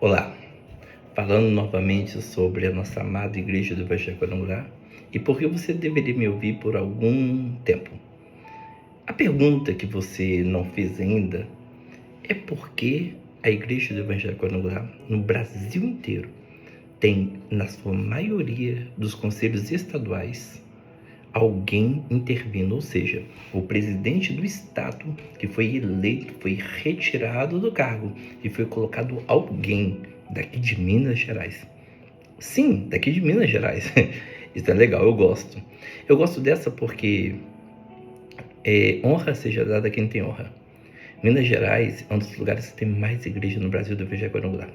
Olá, falando novamente sobre a nossa amada Igreja do Evangelho Quadrangular e por que você deveria me ouvir por algum tempo. A pergunta que você não fez ainda é por que a Igreja do Evangelho Quadrangular no Brasil inteiro tem, na sua maioria dos conselhos estaduais, alguém intervindo, ou seja, o presidente do estado que foi eleito, foi retirado do cargo e foi colocado alguém daqui de Minas Gerais. Sim, daqui de Minas Gerais. Isso é legal, eu gosto. Eu gosto dessa porque honra seja dada a quem tem honra. Minas Gerais é um dos lugares que tem mais igreja no Brasil do Evangelho Quadrangular.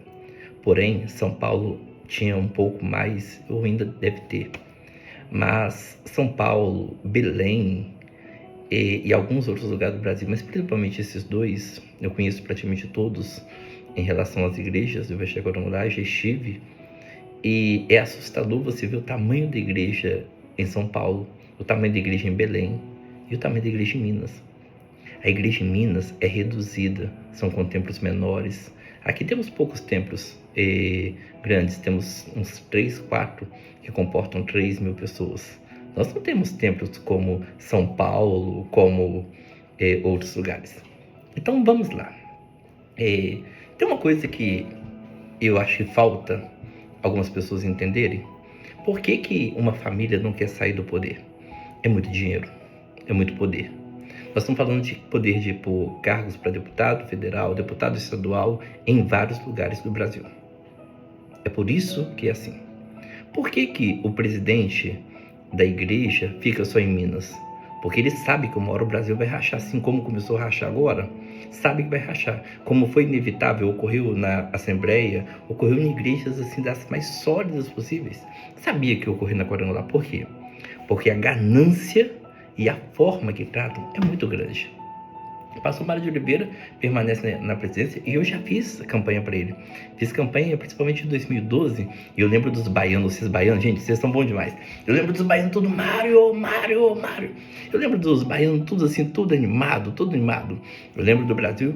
Porém, São Paulo tinha um pouco mais, ou ainda deve ter. Mas São Paulo, Belém e alguns outros lugares do Brasil, mas principalmente esses dois, eu conheço praticamente todos em relação às igrejas do Evangelho Quadrangular, já estive. E é assustador você ver o tamanho da igreja em São Paulo, o tamanho da igreja em Belém e o tamanho da igreja em Minas. A igreja em Minas é reduzida, são com templos menores. Aqui temos poucos templos grandes, temos uns 3, 4 que comportam 3.000 pessoas. Nós não temos templos como São Paulo, como outros lugares. Então vamos lá. Tem uma coisa que eu acho que falta algumas pessoas entenderem. Por que uma família não quer sair do poder? É muito dinheiro, é muito poder. Nós estamos falando de poder de pôr cargos para deputado federal, deputado estadual, em vários lugares do Brasil. É por isso que é assim. Por que o presidente da igreja fica só em Minas? Porque ele sabe que uma hora o Brasil vai rachar, assim como começou a rachar agora, sabe que vai rachar. Como foi inevitável, ocorreu na Assembleia, ocorreu em igrejas assim das mais sólidas possíveis. Sabia que ia ocorrer na Quadrangular. Por quê? Porque a ganância e a forma que tratam é muito grande. O pastor Mário de Oliveira permanece na presidência e eu já fiz campanha para ele. Fiz campanha principalmente em 2012 e eu lembro dos baianos, vocês baianos, gente, vocês são bons demais. Eu lembro dos baianos tudo, Mário. Eu lembro dos baianos tudo assim, tudo animado. Eu lembro do Brasil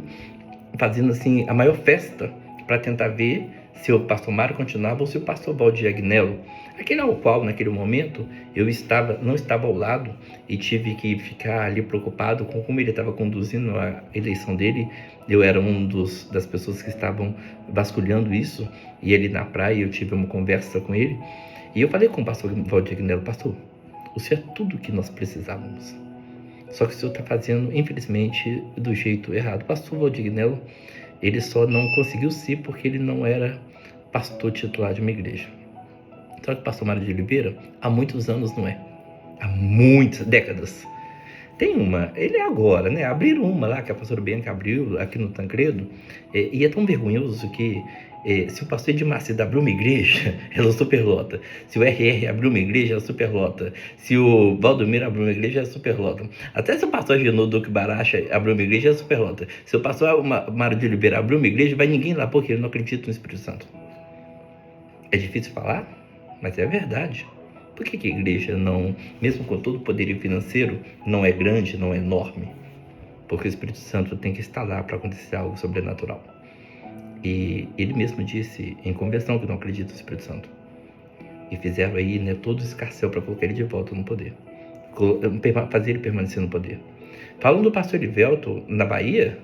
fazendo assim a maior festa para tentar ver se o pastor Mário continuava ou se o pastor Valdir Agnello, aquele ao qual naquele momento eu não estava ao lado e tive que ficar ali preocupado com como ele estava conduzindo a eleição dele. Eu era das pessoas que estavam vasculhando isso, e ele na praia, eu tive uma conversa com ele e eu falei com o pastor Valdir Agnello: pastor, o senhor é tudo que nós precisávamos, só que o senhor está fazendo, infelizmente, do jeito errado. O pastor Valdir Agnello, ele só não conseguiu ser porque ele não era pastor titular de uma igreja. Só que o pastor Mário de Oliveira, há muitos anos não é. Há muitas décadas. Tem uma, ele é agora, né? Abriram uma lá, que a pastora Bianca abriu aqui no Tancredo, e é tão vergonhoso que se o pastor Edmar abriu uma igreja, ela superlota. Se o RR abriu uma igreja, ela superlota. Se o Valdomiro abriu uma igreja, ela superlota. Até se o pastor Genô Duque Baracha abriu uma igreja, ela superlota. Se o pastor Mário de Oliveira abriu uma igreja, vai ninguém lá, porque ele não acredita no Espírito Santo. É difícil falar, mas é verdade. Por que a igreja não, mesmo com todo o poderio financeiro, não é grande, não é enorme? Porque o Espírito Santo tem que estar lá para acontecer algo sobrenatural. E ele mesmo disse em conversão que não acredita no Espírito Santo. E fizeram aí, né, todo o escarcéu para colocar ele de volta no poder, fazer ele permanecer no poder. Falando do pastor Erivelto na Bahia,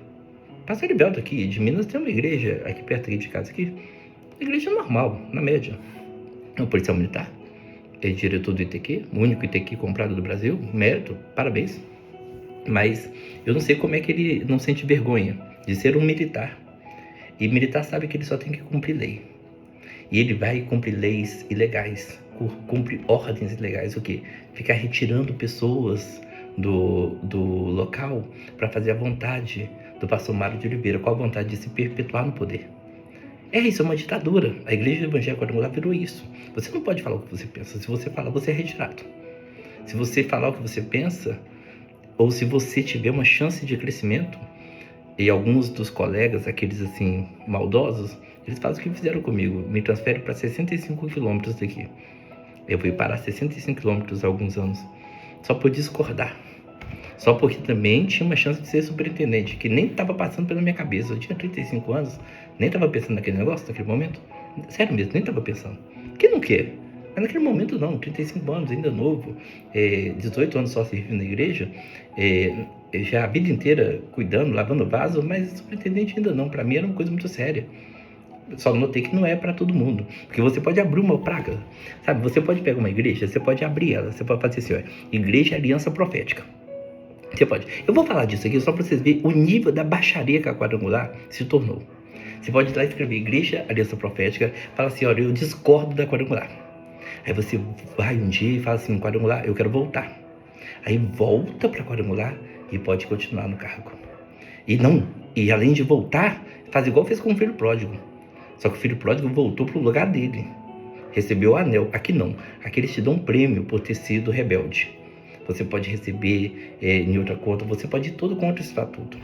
pastor Erivelto aqui de Minas tem uma igreja aqui perto aqui de casa, aqui, igreja normal, na média. É um policial militar, é diretor do ITQ, o único ITQ comprado do Brasil, mérito, parabéns. Mas eu não sei como é que ele não sente vergonha de ser um militar. E militar sabe que ele só tem que cumprir lei. E ele vai cumprir leis ilegais, cumprir ordens ilegais, o quê? Ficar retirando pessoas do local para fazer a vontade do pastor Mário de Oliveira, com a vontade de se perpetuar no poder. Isso é uma ditadura. A Igreja Evangélica Quadrangular virou isso. Você não pode falar o que você pensa. Se você falar, você é retirado. Se você falar o que você pensa, ou se você tiver uma chance de crescimento, e alguns dos colegas, aqueles assim, maldosos, eles fazem o que fizeram comigo. Me transferem para 65 quilômetros daqui. Eu fui parar 65 quilômetros há alguns anos, só por discordar. Só porque também tinha uma chance de ser superintendente, que nem estava passando pela minha cabeça. Eu tinha 35 anos, nem estava pensando naquele negócio, naquele momento. Sério mesmo, nem estava pensando. Quem não quer? Mas naquele momento não, 35 anos, ainda novo, 18 anos só servindo na igreja, já a vida inteira cuidando, lavando vaso, mas superintendente ainda não. Para mim era uma coisa muito séria. Só notei que não é para todo mundo, porque você pode abrir uma praga, sabe? Você pode pegar uma igreja, você pode abrir ela, você pode fazer assim, ó, Igreja Aliança Profética. Você pode. Eu vou falar disso aqui só para vocês verem o nível da baixaria que a Quadrangular se tornou. Você pode ir lá escrever Igreja Aliança Profética, fala assim, olha, eu discordo da Quadrangular. Aí você vai um dia e fala assim, Quadrangular, eu quero voltar. Aí volta para Quadrangular e pode continuar no cargo. E além de voltar, faz igual fez com o filho pródigo. Só que o filho pródigo voltou para o lugar dele. Recebeu o anel. Aqui não. Aqui eles te dão um prêmio por ter sido rebelde. Você pode receber em outra conta. Você pode ir todo contra o estatuto.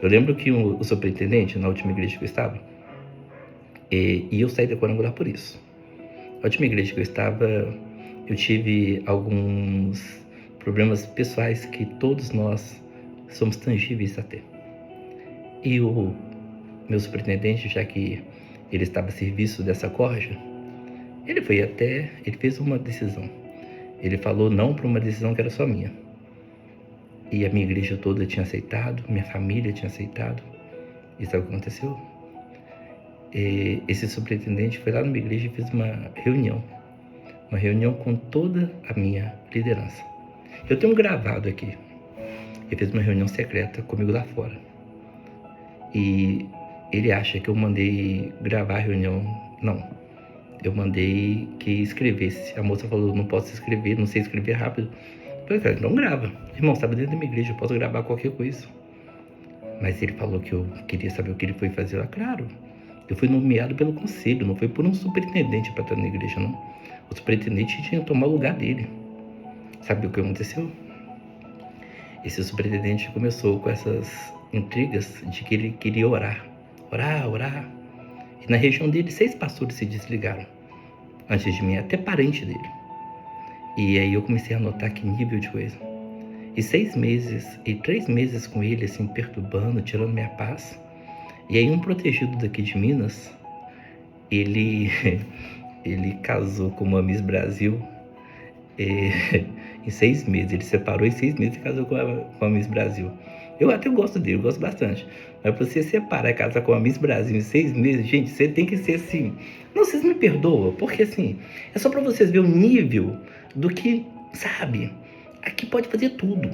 Eu lembro que o superintendente, na última igreja que eu estava, e eu saí da Quadrangular por isso. Na última igreja que eu estava, eu tive alguns problemas pessoais que todos nós somos tangíveis até. E o meu superintendente, já que ele estava a serviço dessa corja, ele fez uma decisão. Ele falou não para uma decisão que era só minha. E a minha igreja toda tinha aceitado, minha família tinha aceitado. E sabe o que aconteceu? Esse superintendente foi lá na minha igreja e fez uma reunião com toda a minha liderança. Eu tenho um gravado aqui. Ele fez uma reunião secreta comigo lá fora. E ele acha que eu mandei gravar a reunião. Não. Eu mandei que escrevesse. A moça falou, não posso escrever, não sei escrever rápido. Eu falei, então grava. Irmão, estava dentro da minha igreja, eu posso gravar qualquer coisa. Mas ele falou que eu queria saber o que ele foi fazer lá. Claro, eu fui nomeado pelo conselho, não foi por um superintendente para estar na igreja, não. O superintendente tinha que tomar o lugar dele. Sabe o que aconteceu? Esse superintendente começou com essas intrigas de que ele queria orar. E na região dele, 6 pastores se desligaram. Antes de mim, até parente dele. E aí eu comecei a notar que nível de coisa. E 6 meses, e 3 meses com ele, assim, perturbando, tirando minha paz. E aí um protegido daqui de Minas, ele casou com uma Miss Brasil em 6 meses. Ele separou em 6 meses e casou com a Miss Brasil. Eu até gosto dele, gosto bastante. Mas pra você separar e casar com a Miss Brasil em 6 meses, gente, você tem que ser assim. Não, vocês me perdoam, porque assim, é só pra vocês verem o nível do que, sabe, aqui pode fazer tudo.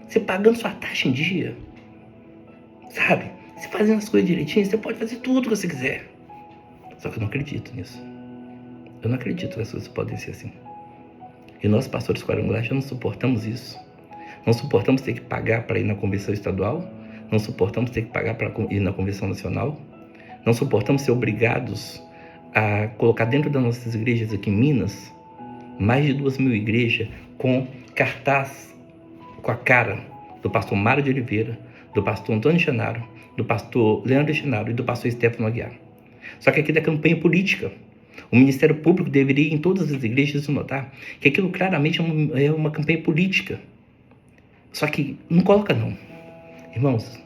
Você pagando sua taxa em dia, sabe? Você fazendo as coisas direitinho, você pode fazer tudo que você quiser. Só que eu não acredito nisso. Eu não acredito que as coisas podem ser assim. E nós, pastores quadrangulares, já não suportamos isso. Não suportamos ter que pagar para ir na convenção estadual. Não suportamos ter que pagar para ir na convenção nacional. Não suportamos ser obrigados a colocar dentro das nossas igrejas aqui em Minas mais de 2.000 igrejas com cartaz com a cara do pastor Mário de Oliveira, do pastor Antônio Genaro, do pastor Leandro Genaro e do pastor Stefano Aguiar. Só que aqui da campanha política, o Ministério Público deveria ir em todas as igrejas notar que aquilo claramente é uma campanha política. Só que não coloca não. Irmãos,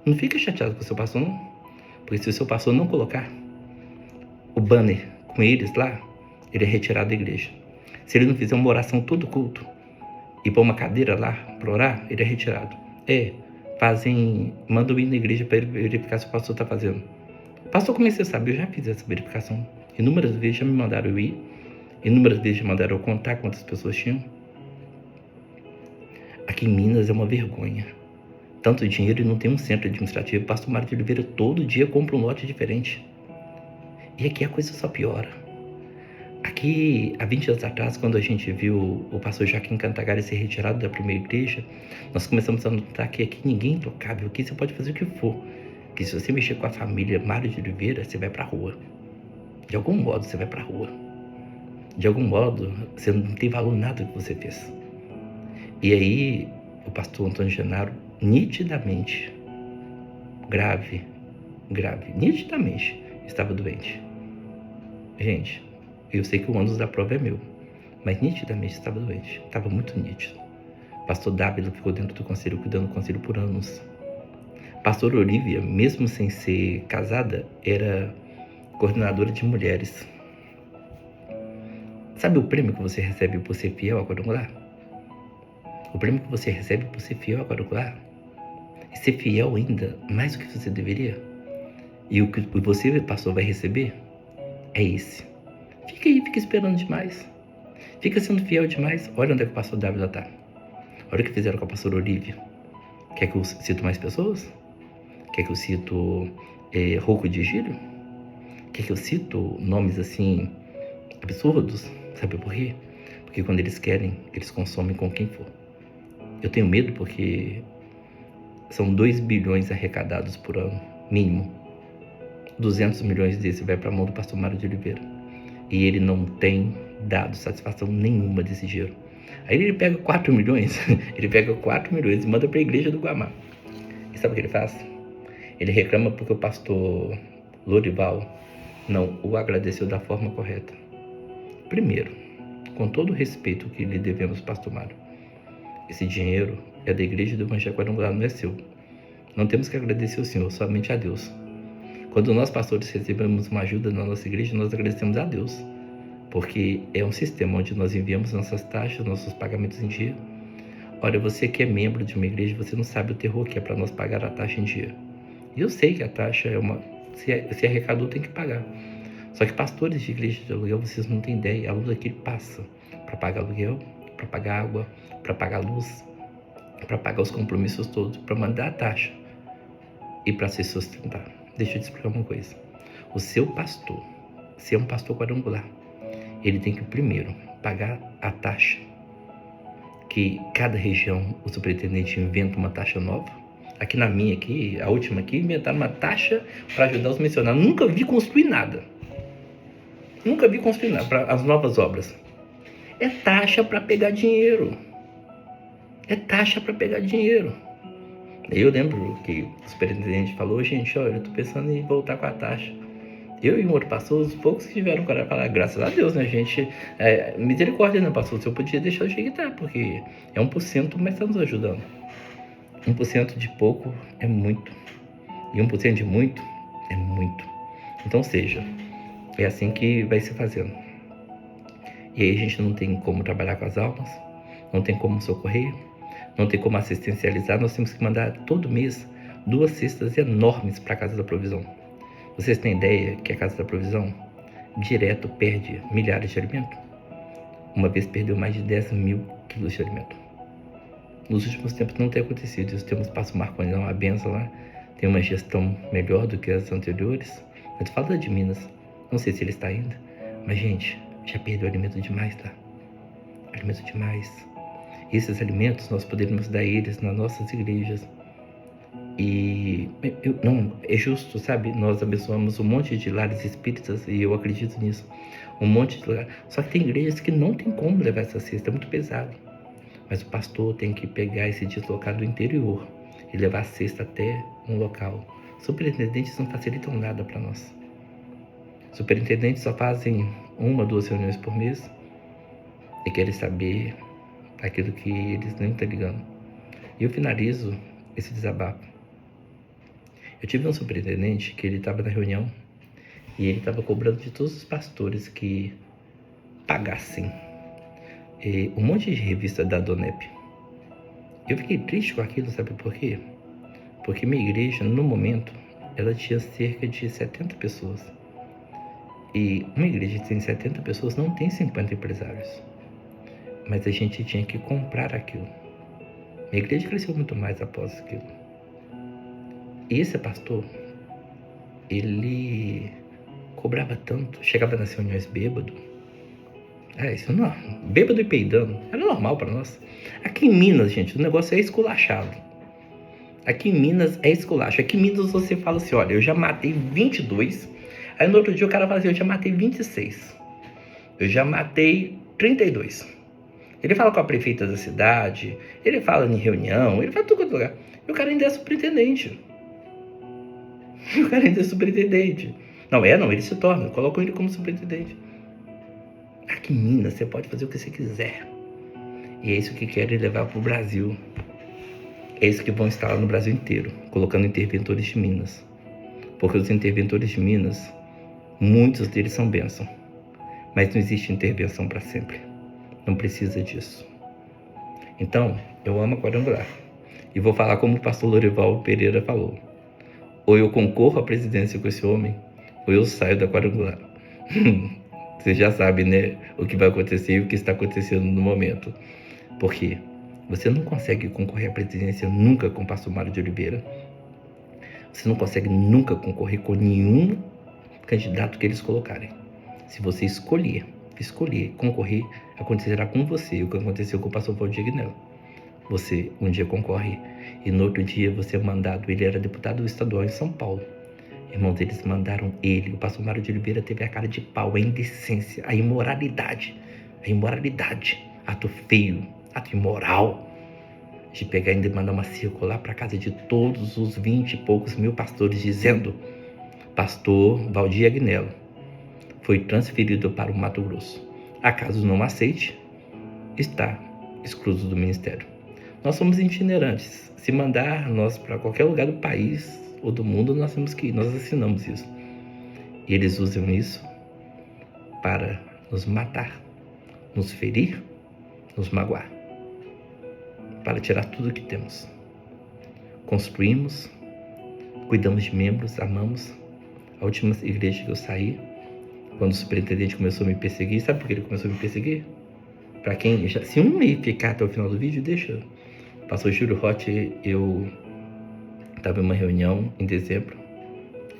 não fica chateado com o seu pastor não. Porque se o seu pastor não colocar o banner com eles lá, ele é retirado da igreja. Se ele não fizer uma oração todo culto e pôr uma cadeira lá para orar, ele é retirado. Mandam ir na igreja para verificar se o pastor está fazendo. Pastor, como você sabe, eu já fiz essa verificação. Inúmeras vezes já me mandaram eu ir. Inúmeras vezes já mandaram eu contar quantas pessoas tinham. Aqui em Minas é uma vergonha. Tanto dinheiro e não tem um centro administrativo. O pastor Mário de Oliveira todo dia compra um lote diferente. E aqui a coisa só piora. Aqui, há 20 anos atrás, quando a gente viu o pastor Joaquim Cantagari ser retirado da primeira igreja, nós começamos a notar que aqui ninguém é intocável. Aqui você pode fazer o que for. Que se você mexer com a família Mário de Oliveira, você vai pra rua. De algum modo você vai pra rua. De algum modo você não tem valor nada que você fez. E aí o pastor Antônio Genaro, nitidamente, grave, nitidamente estava doente. Gente, eu sei que o ônus da prova é meu, mas nitidamente estava doente, estava muito nítido. Pastor Dávila ficou dentro do conselho, cuidando do conselho por anos. Pastor Olívia, mesmo sem ser casada, era coordenadora de mulheres. Sabe o prêmio que você recebe por ser fiel ao quadrangular? O prêmio que você recebe por ser fiel ao quadrangular? E ser fiel ainda mais do que você deveria? E o que você, pastor, vai receber é esse. Fica aí, fica esperando demais. Fica sendo fiel demais. Olha onde é que o pastor Dávila está. Olha o que fizeram com a pastora Olívia. Quer que eu cito mais pessoas? Quer que eu cito Rocco de Gílio? Quer que eu cito nomes assim absurdos? Sabe por quê? Porque quando eles querem, eles consomem com quem for. Eu tenho medo porque são 2 bilhões arrecadados por ano, mínimo. 200 milhões desse vai para a mão do pastor Mário de Oliveira. E ele não tem dado satisfação nenhuma desse dinheiro. Aí ele pega 4 milhões, e manda para a igreja do Guamá. E sabe o que ele faz? Ele reclama porque o pastor Lorival não o agradeceu da forma correta. Primeiro, com todo o respeito que lhe devemos, pastor Mário, esse dinheiro é da igreja do Evangelho Quadrangular, não é seu. Não temos que agradecer ao Senhor, somente a Deus. Quando nós, pastores, recebemos uma ajuda na nossa igreja, nós agradecemos a Deus, porque é um sistema onde nós enviamos nossas taxas, nossos pagamentos em dia. Olha, você que é membro de uma igreja, você não sabe o terror que é para nós pagar a taxa em dia. E eu sei que a taxa é se arrecadou, tem que pagar. Só que pastores de igreja de aluguel, vocês não têm ideia, a luta que ele passa para pagar aluguel, para pagar água, para pagar luz, para pagar os compromissos todos, para mandar a taxa e para se sustentar. Deixa eu te explicar uma coisa. O seu pastor, se é um pastor quadrangular, ele tem que primeiro pagar a taxa, que cada região, o superintendente inventa uma taxa nova. Aqui na minha, a última aqui, inventaram uma taxa para ajudar os missionários. Nunca vi construir nada para as novas obras. É taxa para pegar dinheiro. Eu lembro que o superintendente falou, gente, olha, eu tô pensando em voltar com a taxa. Eu e o outro pastor, os poucos que tiveram coragem para falar, graças a Deus, né, gente? Misericórdia, né, pastor? Se eu podia deixar o jeito que tá, porque é 1%, mas está nos ajudando. 1% de pouco é muito. E 1% de muito é muito. Então, seja, é assim que vai se fazendo. E aí a gente não tem como trabalhar com as almas, não tem como socorrer, não tem como assistencializar. Nós temos que mandar todo mês 2 cestas enormes para a Casa da Provisão. Vocês têm ideia que a Casa da Provisão direto perde milhares de alimento? Uma vez perdeu mais de 10 mil quilos de alimento. Nos últimos tempos não tem acontecido isso. Temos Pastor Marconi, uma benção lá, tem uma gestão melhor do que as anteriores. Mas fala de Minas, não sei se ele está ainda, mas gente, já perdeu alimento demais, tá? Alimento demais. Esses alimentos nós poderíamos dar eles nas nossas igrejas. E não é justo, sabe? Nós abençoamos um monte de lares espíritas e eu acredito nisso. Um monte de lugar. Só que tem igrejas que não tem como levar essa cesta, é muito pesado. Mas o pastor tem que pegar esse deslocar do interior e levar a cesta até um local. Superintendentes não facilitam nada para nós. Superintendentes só fazem 1 ou 2 reuniões por mês e querem saber aquilo que eles nem estão ligando. E eu finalizo esse desabafo. Eu tive um superintendente que ele estava na reunião e ele estava cobrando de todos os pastores que pagassem um monte de revista da Donep. Eu fiquei triste com aquilo, sabe por quê? Porque minha igreja, no momento, ela tinha cerca de 70 pessoas. E uma igreja que tem 70 pessoas não tem 50 empresários. Mas a gente tinha que comprar aquilo. Minha igreja cresceu muito mais após aquilo. E esse pastor, ele cobrava tanto, chegava nas reuniões bêbado. Isso não, bêbado e peidando, era normal para nós. Aqui em Minas, gente, o negócio é esculachado. Aqui em Minas é esculacho. Aqui em Minas você fala assim, olha, eu já matei 22. Aí no outro dia o cara fala assim, eu já matei 26. Eu já matei 32. Ele fala com a prefeita da cidade, ele fala em reunião, ele fala em todo lugar. E o cara ainda é superintendente. Não, ele se torna, colocam ele como superintendente. Aqui em Minas você pode fazer o que você quiser. E é isso que querem levar para o Brasil. É isso que vão instalar no Brasil inteiro, colocando interventores de Minas. Porque os interventores de Minas, muitos deles são bênção. Mas não existe intervenção para sempre. Não precisa disso. Então, eu amo a quadrangular. E vou falar como o pastor Lorival Pereira falou. Ou eu concorro à presidência com esse homem, ou eu saio da quadrangular. Você já sabe, né? O que vai acontecer e o que está acontecendo no momento. Porque você não consegue concorrer à presidência nunca com o pastor Mário de Oliveira. Você não consegue nunca concorrer com nenhum candidato que eles colocarem. Se você escolher concorrer, acontecerá com você o que aconteceu com o pastor Valdir Agnello. Você um dia concorre e no outro dia você é mandado. Ele era deputado estadual em São Paulo. Irmãos, eles mandaram ele. O pastor Mário de Oliveira teve a cara de pau, a indecência, a imoralidade, ato feio, ato imoral, de pegar ainda e mandar uma circular para casa de todos os 20 e poucos mil pastores, dizendo: pastor Valdir Agnello foi transferido para o Mato Grosso. Acaso não aceite, está excluído do ministério. Nós somos itinerantes. Se mandar nós para qualquer lugar do país ou do mundo, nós temos que ir. Nós assinamos isso. E eles usam isso para nos matar, nos ferir, nos magoar, para tirar tudo que temos. Construímos, cuidamos de membros, amamos. A última igreja que eu saí, quando o superintendente começou a me perseguir, sabe por que ele começou a me perseguir? Para quem já, se um aí ficar até o final do vídeo, deixa. Pastor Júlio Rotti, eu estava em uma reunião em dezembro.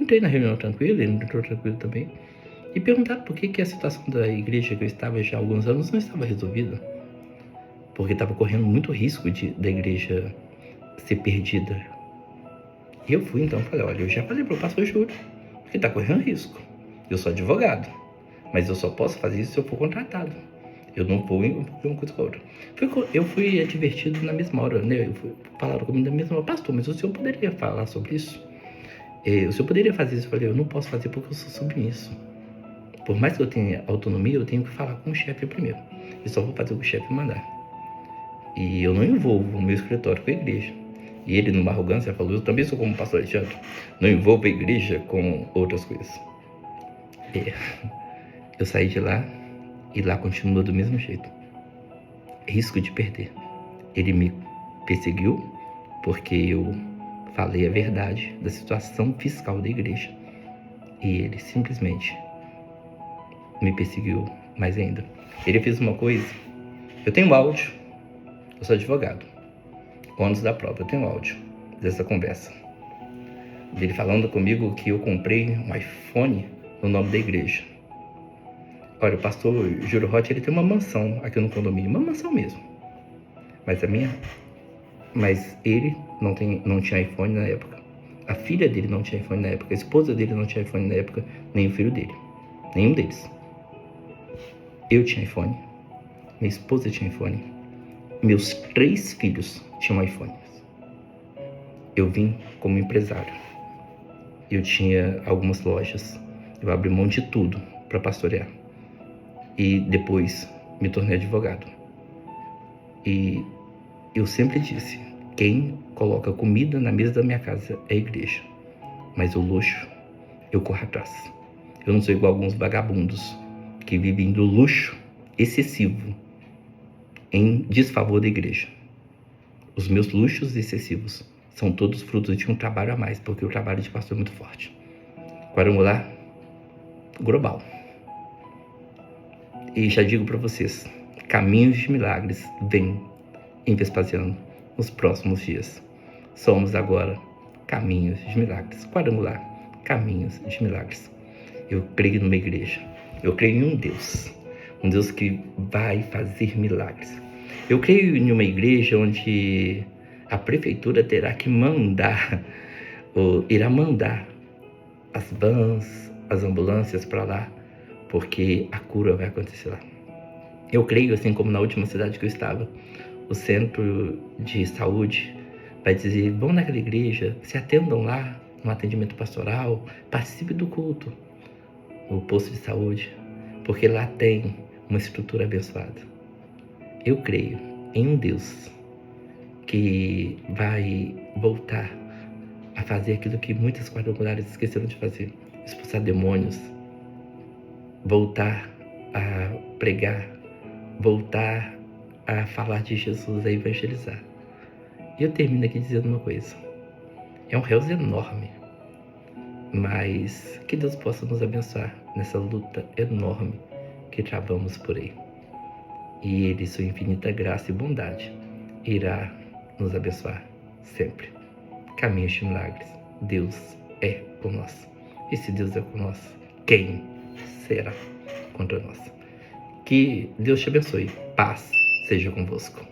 Entrei na reunião tranquilo, ele entrou tranquilo também. E perguntaram por que a situação da igreja que eu estava já há alguns anos não estava resolvida. Porque estava correndo muito risco da igreja ser perdida. E eu fui então, falei, olha, eu já falei para o pastor Júlio que está correndo risco. Eu sou advogado, mas eu só posso fazer isso se eu for contratado. Eu não vou em uma coisa com a outra. Eu fui advertido na mesma hora, né? Falaram comigo na mesma hora, pastor, mas o senhor poderia falar sobre isso? O senhor poderia fazer isso? Eu falei, eu não posso fazer porque eu sou submisso. Por mais que eu tenha autonomia, eu tenho que falar com o chefe primeiro. Eu só vou fazer o que o chefe mandar. E eu não envolvo o meu escritório com a igreja. E ele, numa arrogância, falou, eu também sou como o pastor Alexandre, não envolvo a igreja com outras coisas. Eu saí de lá e lá continua do mesmo jeito. Risco de perder. Ele me perseguiu porque eu falei a verdade da situação fiscal da igreja. E ele simplesmente me perseguiu mais ainda. Ele fez uma coisa. Eu tenho áudio. Eu sou advogado. Ônus da prova. Eu tenho áudio dessa conversa. Dele falando comigo que eu comprei um iPhone no nome da igreja. Olha, o pastor Júlio Rotti, ele tem uma mansão aqui no condomínio. Uma mansão mesmo. Mas ele não tinha iPhone na época. A filha dele não tinha iPhone na época. A esposa dele não tinha iPhone na época. Nem o filho dele. Nenhum deles. Eu tinha iPhone. Minha esposa tinha iPhone. Meus 3 filhos tinham iPhone. Eu vim como empresário. Eu tinha algumas lojas. Eu abri mão de tudo para pastorear. E depois me tornei advogado. E eu sempre disse, quem coloca comida na mesa da minha casa é a igreja. Mas o luxo, eu corro atrás. Eu não sou igual a alguns vagabundos que vivem do luxo excessivo em desfavor da igreja. Os meus luxos excessivos são todos frutos de um trabalho a mais, porque o trabalho de pastor é muito forte. Quadrangular global. E já digo para vocês, caminhos de milagres vêm em Vespasiano nos próximos dias. Somos agora caminhos de milagres. Quadrangular, caminhos de milagres. Eu creio numa igreja. Eu creio em um Deus que vai fazer milagres. Eu creio em uma igreja onde a prefeitura terá que mandar, ou irá mandar as vans, as ambulâncias para lá, porque a cura vai acontecer lá. Eu creio, assim como na última cidade que eu estava, o centro de saúde vai dizer, vão naquela igreja, se atendam lá no atendimento pastoral, participe do culto, no posto de saúde, porque lá tem uma estrutura abençoada. Eu creio em um Deus que vai voltar a fazer aquilo que muitas quadrangulares esqueceram de fazer: expulsar demônios, voltar a pregar, voltar a falar de Jesus, a evangelizar. E eu termino aqui dizendo uma coisa: é um réus enorme, mas que Deus possa nos abençoar nessa luta enorme que travamos por aí. E Ele, sua infinita graça e bondade, irá nos abençoar sempre. Caminhos de milagres. Deus é por nós. E se Deus é por nós, quem será contra nós? Que Deus te abençoe. Paz seja convosco.